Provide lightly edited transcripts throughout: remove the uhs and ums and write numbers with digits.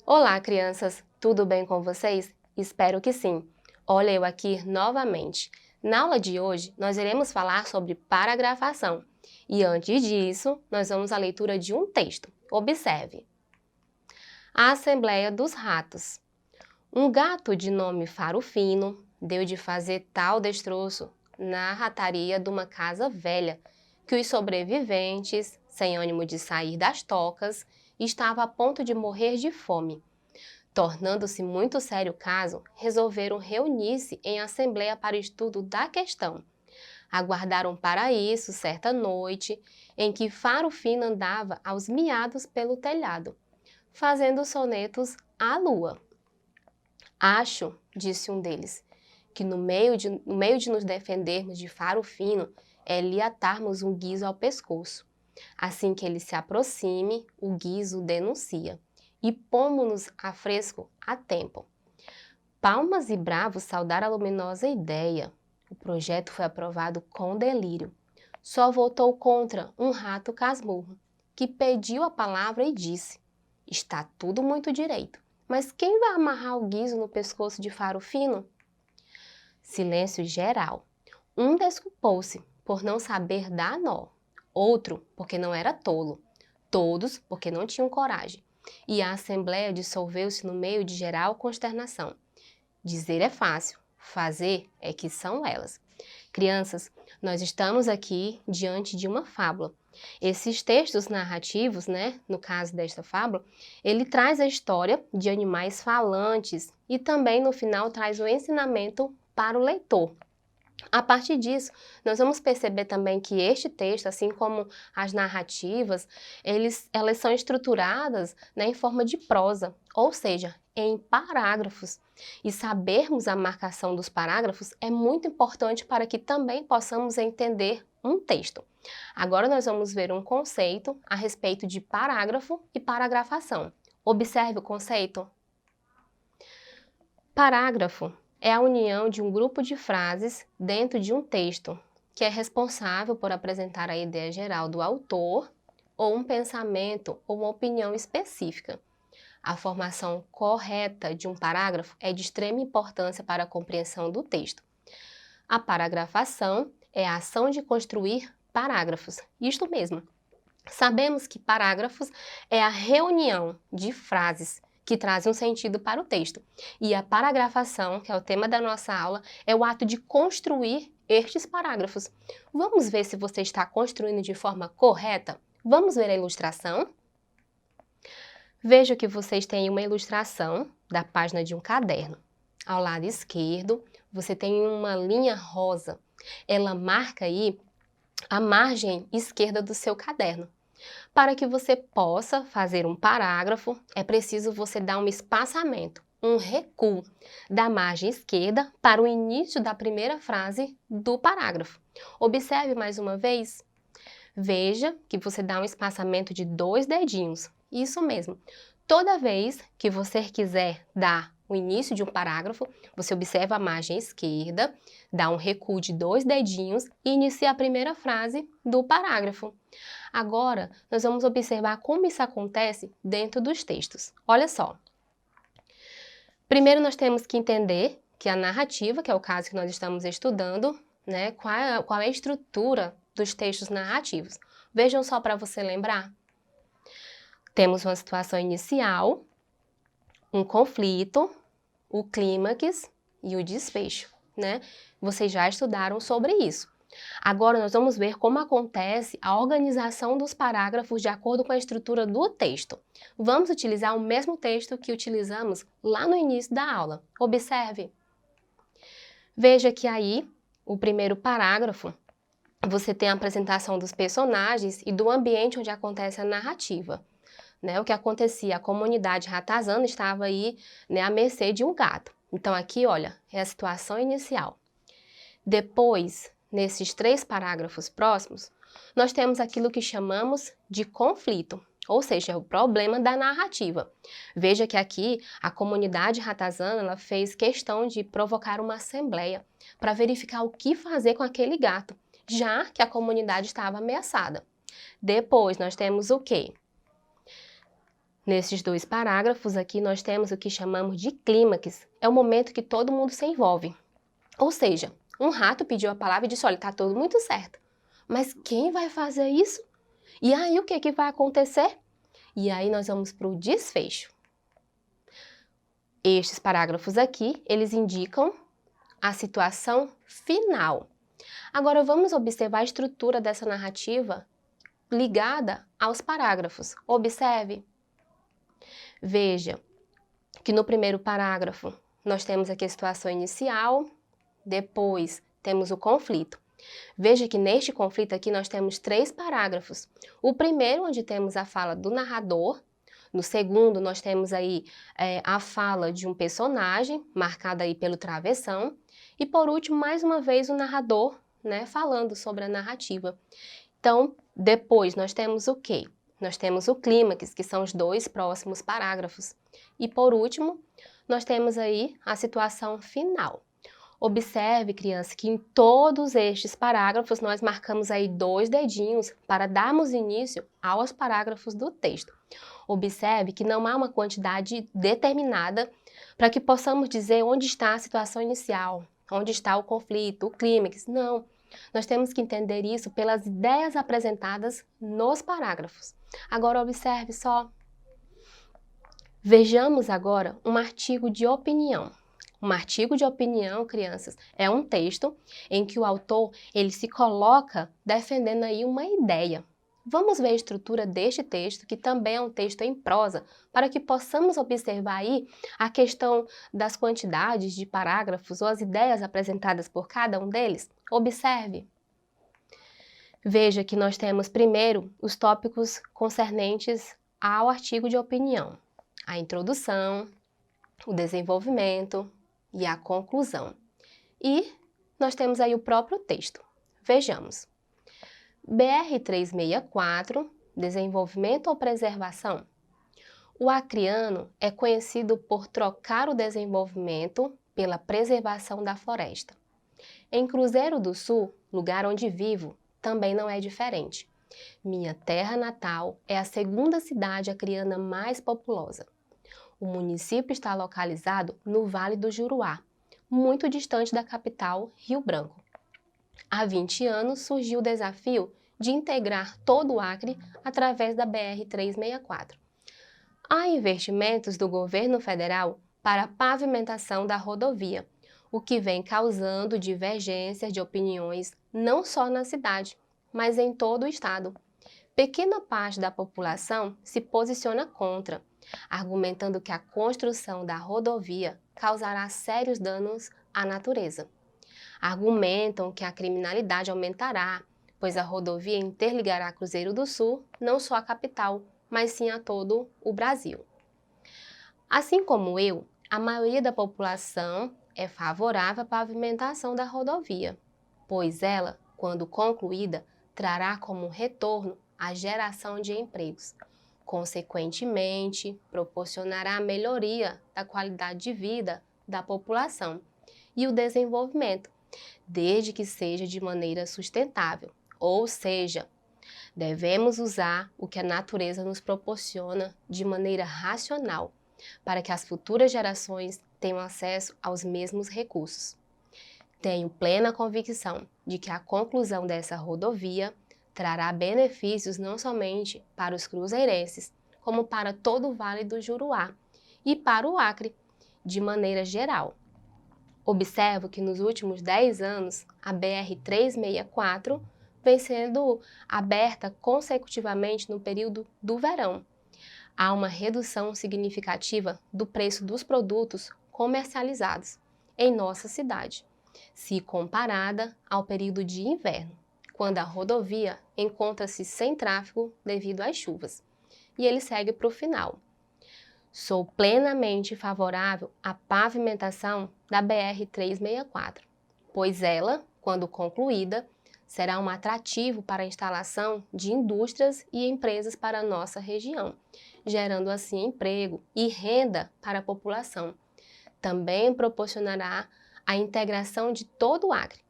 Olá, crianças! Tudo bem com vocês? Espero que sim. Olha eu aqui novamente. Na aula de hoje, nós iremos falar sobre paragrafação. E antes disso, nós vamos à leitura de um texto. Observe. A Assembleia dos Ratos. Um gato de nome Farofino deu de fazer tal destroço na rataria de uma casa velha que os sobreviventes, sem ânimo de sair das tocas, estavam a ponto de morrer de fome. Tornando-se muito sério o caso, resolveram reunir-se em assembleia para estudo da questão. Aguardaram para isso certa noite, em que Farofino andava aos miados pelo telhado, fazendo sonetos à lua. Acho, disse um deles, que no meio de nos defendermos de Farofino, é lhe atarmos um guizo ao pescoço. Assim que ele se aproxime, o guizo denuncia. E pomo-nos a fresco a tempo. Palmas e bravos saudaram a luminosa ideia. O projeto foi aprovado com delírio. Só votou contra um rato casmurro, que pediu a palavra e disse: está tudo muito direito, mas quem vai amarrar o guizo no pescoço de Farofino? Silêncio geral. Um desculpou-se por não saber dar nó, outro porque não era tolo, todos porque não tinham coragem. E a assembleia dissolveu-se no meio de geral consternação. Dizer é fácil, fazer é que são elas. Crianças, nós estamos aqui diante de uma fábula. Esses textos narrativos, no caso desta fábula, ele traz a história de animais falantes e também no final traz o ensinamento para o leitor. A partir disso, nós vamos perceber também que este texto, assim como as narrativas, elas são estruturadas em forma de prosa, ou seja, em parágrafos. E sabermos a marcação dos parágrafos é muito importante para que também possamos entender um texto. Agora nós vamos ver um conceito a respeito de parágrafo e paragrafação. Observe o conceito. Parágrafo é a união de um grupo de frases dentro de um texto, que é responsável por apresentar a ideia geral do autor, ou um pensamento ou uma opinião específica. A formação correta de um parágrafo é de extrema importância para a compreensão do texto. A paragrafação é a ação de construir parágrafos. Isto mesmo. Sabemos que parágrafos é a reunião de frases que trazem um sentido para o texto. E a paragrafação, que é o tema da nossa aula, é o ato de construir estes parágrafos. Vamos ver se você está construindo de forma correta? Vamos ver a ilustração? Veja que vocês têm uma ilustração da página de um caderno. Ao lado esquerdo, você tem uma linha rosa. Ela marca aí a margem esquerda do seu caderno. Para que você possa fazer um parágrafo, é preciso você dar um espaçamento, um recuo da margem esquerda para o início da primeira frase do parágrafo. Observe mais uma vez. Veja que você dá um espaçamento de 2 dedinhos. Isso mesmo. Toda vez que você quiser dar o início de um parágrafo, você observa a margem esquerda, dá um recuo de 2 dedinhos e inicia a primeira frase do parágrafo. Agora, nós vamos observar como isso acontece dentro dos textos. Olha só. Primeiro, nós temos que entender que a narrativa, que é o caso que nós estamos estudando, qual é a estrutura dos textos narrativos. Vejam só para você lembrar. Temos uma situação inicial, um conflito, o clímax e o desfecho, Vocês já estudaram sobre isso. Agora nós vamos ver como acontece a organização dos parágrafos de acordo com a estrutura do texto. Vamos utilizar o mesmo texto que utilizamos lá no início da aula. Observe. Veja que aí, o primeiro parágrafo, você tem a apresentação dos personagens e do ambiente onde acontece a narrativa. O que acontecia, a comunidade ratazana estava aí à mercê de um gato. Então aqui, olha, é a situação inicial. Depois, nesses 3 parágrafos próximos, nós temos aquilo que chamamos de conflito, ou seja, é o problema da narrativa. Veja que aqui a comunidade ratazana ela fez questão de provocar uma assembleia para verificar o que fazer com aquele gato, já que a comunidade estava ameaçada. Depois nós temos o quê? Nesses dois parágrafos aqui, nós temos o que chamamos de clímax. É o momento que todo mundo se envolve. Ou seja, um rato pediu a palavra e disse, olha, está tudo muito certo. Mas quem vai fazer isso? E aí, o que vai acontecer? E aí, nós vamos para o desfecho. Estes parágrafos aqui, eles indicam a situação final. Agora, vamos observar a estrutura dessa narrativa ligada aos parágrafos. Observe. Veja que no primeiro parágrafo nós temos aqui a situação inicial, depois temos o conflito. Veja que neste conflito aqui nós temos 3 parágrafos. O primeiro, onde temos a fala do narrador. No segundo, nós temos aí a fala de um personagem, marcada aí pelo travessão. E por último, mais uma vez, o narrador, né, falando sobre a narrativa. Então, depois nós temos o quê? Nós temos o clímax, que são os 2 próximos parágrafos. E por último, nós temos aí a situação final. Observe, criança, que em todos estes parágrafos nós marcamos aí 2 dedinhos para darmos início aos parágrafos do texto. Observe que não há uma quantidade determinada para que possamos dizer onde está a situação inicial, onde está o conflito, o clímax. Não, nós temos que entender isso pelas ideias apresentadas nos parágrafos. Agora observe só. Vejamos agora um artigo de opinião. Um artigo de opinião, crianças, é um texto em que o autor ele se coloca defendendo aí uma ideia. Vamos ver a estrutura deste texto, que também é um texto em prosa, para que possamos observar aí a questão das quantidades de parágrafos ou as ideias apresentadas por cada um deles. Observe. Veja que nós temos primeiro os tópicos concernentes ao artigo de opinião. A introdução, o desenvolvimento e a conclusão. E nós temos aí o próprio texto. Vejamos. BR-364, desenvolvimento ou preservação? O acreano é conhecido por trocar o desenvolvimento pela preservação da floresta. Em Cruzeiro do Sul, lugar onde vivo, também não é diferente. Minha terra natal é a segunda cidade acreana mais populosa. O município está localizado no Vale do Juruá, muito distante da capital, Rio Branco. Há 20 anos surgiu o desafio de integrar todo o Acre através da BR-364. Há investimentos do governo federal para a pavimentação da rodovia, o que vem causando divergências de opiniões não só na cidade, mas em todo o estado. Pequena parte da população se posiciona contra, argumentando que a construção da rodovia causará sérios danos à natureza. Argumentam que a criminalidade aumentará, pois a rodovia interligará Cruzeiro do Sul não só a capital, mas sim a todo o Brasil. Assim como eu, a maioria da população é favorável à pavimentação da rodovia, pois ela, quando concluída, trará como retorno a geração de empregos. Consequentemente, proporcionará a melhoria da qualidade de vida da população e o desenvolvimento, desde que seja de maneira sustentável, ou seja, devemos usar o que a natureza nos proporciona de maneira racional, para que as futuras gerações tenham acesso aos mesmos recursos. Tenho plena convicção de que a conclusão dessa rodovia trará benefícios não somente para os cruzeirenses, como para todo o Vale do Juruá e para o Acre, de maneira geral. Observo que nos últimos 10 anos, a BR-364 vem sendo aberta consecutivamente no período do verão. Há uma redução significativa do preço dos produtos comercializados em nossa cidade, se comparada ao período de inverno, quando a rodovia encontra-se sem tráfego devido às chuvas. E ele segue para o final. Sou plenamente favorável à pavimentação da BR-364, pois ela, quando concluída, será um atrativo para a instalação de indústrias e empresas para a nossa região, gerando assim emprego e renda para a população. Também proporcionará a integração de todo o Acre.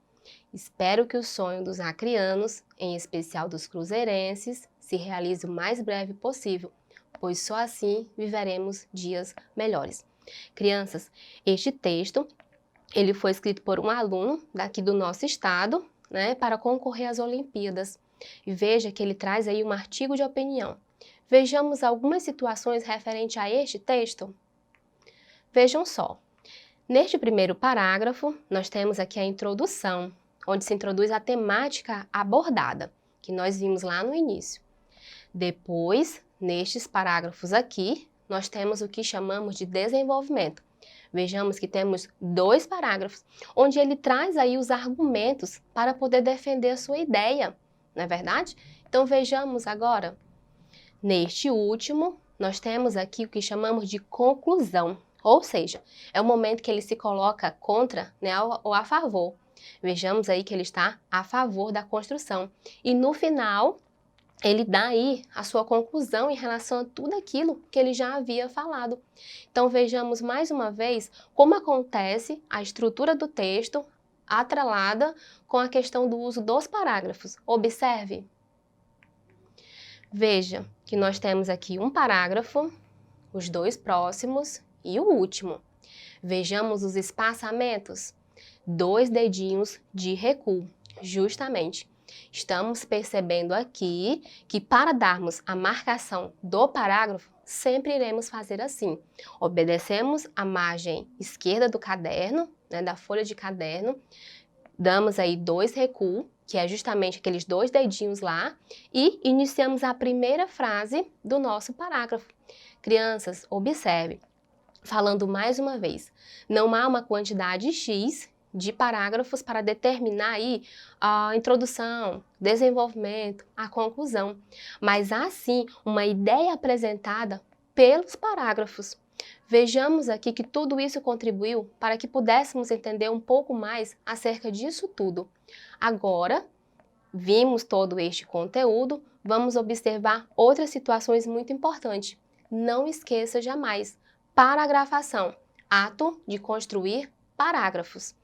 Espero que o sonho dos acreanos, em especial dos cruzeirenses, se realize o mais breve possível, pois só assim viveremos dias melhores. Crianças, este texto ele foi escrito por um aluno daqui do nosso estado, né, para concorrer às Olimpíadas. E veja que ele traz aí um artigo de opinião. Vejamos algumas situações referentes a este texto. Vejam só. Neste primeiro parágrafo, nós temos aqui a introdução, onde se introduz a temática abordada, que nós vimos lá no início. Depois, nestes parágrafos aqui, nós temos o que chamamos de desenvolvimento. Vejamos que temos 2 parágrafos, onde ele traz aí os argumentos para poder defender a sua ideia, não é verdade? Então vejamos agora. Neste último, nós temos aqui o que chamamos de conclusão, ou seja, é o momento que ele se coloca contra, né, ou a favor. Vejamos aí que ele está a favor da construção. E no final, ele dá aí a sua conclusão em relação a tudo aquilo que ele já havia falado. Então vejamos mais uma vez como acontece a estrutura do texto atrelada com a questão do uso dos parágrafos. Observe. Veja que nós temos aqui um parágrafo, os 2 próximos e o último. Vejamos os espaçamentos. 2 dedinhos de recuo, justamente. Estamos percebendo aqui que para darmos a marcação do parágrafo, sempre iremos fazer assim. Obedecemos a margem esquerda do caderno, né, da folha de caderno, damos aí 2 recuos, que é justamente aqueles 2 dedinhos lá, e iniciamos a primeira frase do nosso parágrafo. Crianças, observe, falando mais uma vez, não há uma quantidade X de parágrafos para determinar aí a introdução, desenvolvimento, a conclusão, mas há sim uma ideia apresentada pelos parágrafos. Vejamos aqui que tudo isso contribuiu para que pudéssemos entender um pouco mais acerca disso tudo. Agora, vimos todo este conteúdo, vamos observar outras situações muito importantes. Não esqueça jamais, paragrafação, ato de construir parágrafos.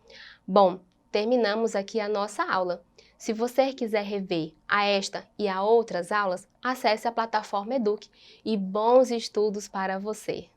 Bom, terminamos aqui a nossa aula. Se você quiser rever a esta e a outras aulas, acesse a plataforma Eduque e bons estudos para você!